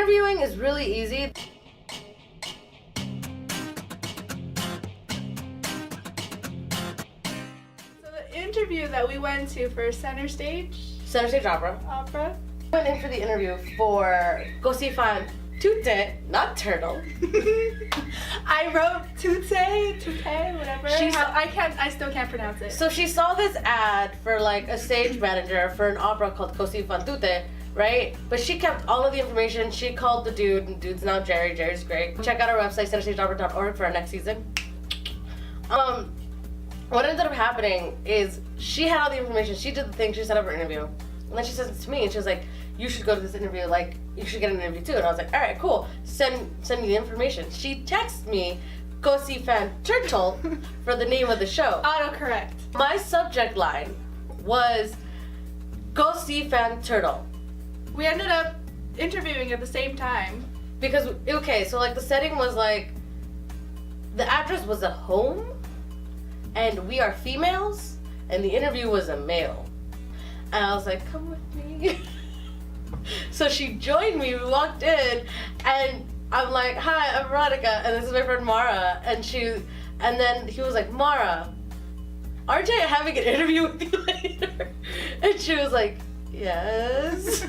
Interviewing is really easy. So the interview that we went to for Center Stage Opera. Went in for the interview for Gosifan Tute, not turtle. I wrote Tute, whatever. I still can't pronounce it. So she saw this ad for like a stage manager for an opera called Gosifan Tute, right? But she kept all of the information. She called the dude, and dude's now Jerry. Jerry's great. Check out our website, centerstageopera.org, for our next season. What ended up happening is she had all the information. She did the thing. She set up her interview. And then she says it to me, and she was like, you should go to this interview, like, you should get an interview too. And I was like, all right, cool. Send me the information. She texted me, go see Fan Turtle for the name of the show. Autocorrect. My subject line was, go see Fan Turtle. We ended up interviewing at the same time. Because, okay, so like the setting was like, the address was a home, and we are females, and the interview was a male. And I was like, come with me. So she joined me, we walked in, and I'm like, hi, I'm Veronica, and this is my friend Mara. And then he was like, Mara, aren't I having an interview with you later? And she was like, yes.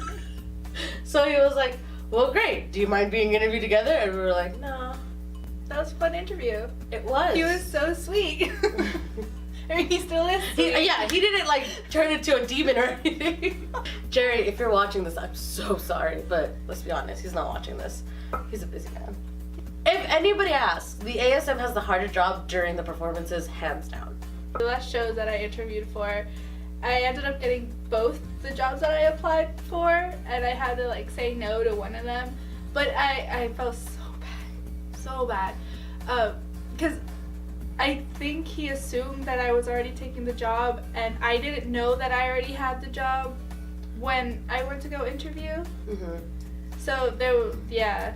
So he was like, well, great, do you mind being interviewed together? And we were like, no. That was a fun interview. It was. He was so sweet. I mean, he still is sweet. He didn't like turn into a demon or anything. Jerry, if you're watching this, I'm so sorry, but let's be honest, he's not watching this. He's a busy man. If anybody asks, the ASM has the harder job during the performances, hands down. The last shows that I interviewed for, I ended up getting both the jobs that I applied for, and I had to like say no to one of them. But I felt so bad, because I think he assumed that I was already taking the job, and I didn't know that I already had the job when I went to go interview. Mm-hmm. So yeah.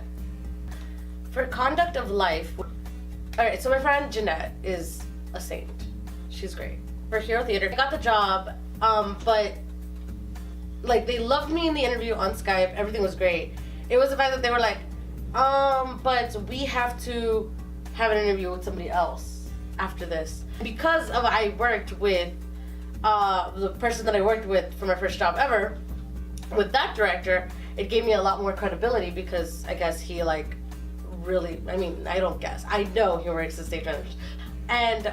For conduct of life, alright, so my friend Jeanette is a saint. She's great. For Hero Theater, I got the job, but like they loved me in the interview on Skype, everything was great. It was the fact that they were like, but we have to have an interview with somebody else after this. Because of I worked with the person that I worked with for my first job ever, with that director, it gave me a lot more credibility because I guess he like really, I mean, I don't guess, I know he works as stage manager. And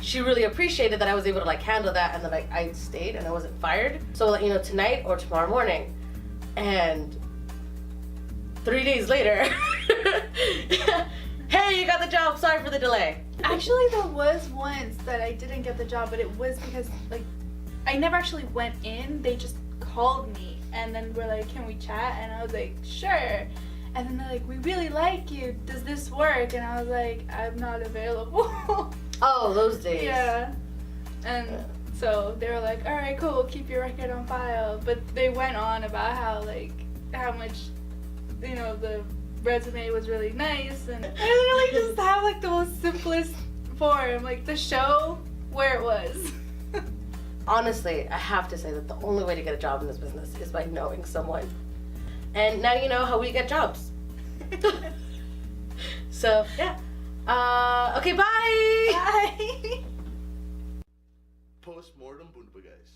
she really appreciated that I was able to like handle that, and that I stayed and I wasn't fired. So like, you know, tonight or tomorrow morning. And 3 days later, hey, you got the job, sorry for the delay. Actually, there was once that I didn't get the job, but it was because like I never actually went in. They just called me and then were like, can we chat? And I was like, sure. And then they're like, we really like you, does this work? And I was like, I'm not available. Oh, those days. Yeah. And so they were like, all right, cool, we'll keep your record on file. But they went on about how much, you know, the resume was really nice, and I literally just have like the most simplest form, like the show where it was. Honestly, I have to say that the only way to get a job in this business is by knowing someone. And now you know how we get jobs. So, yeah. Okay, bye! Bye! PostMortem Boondaba, guys.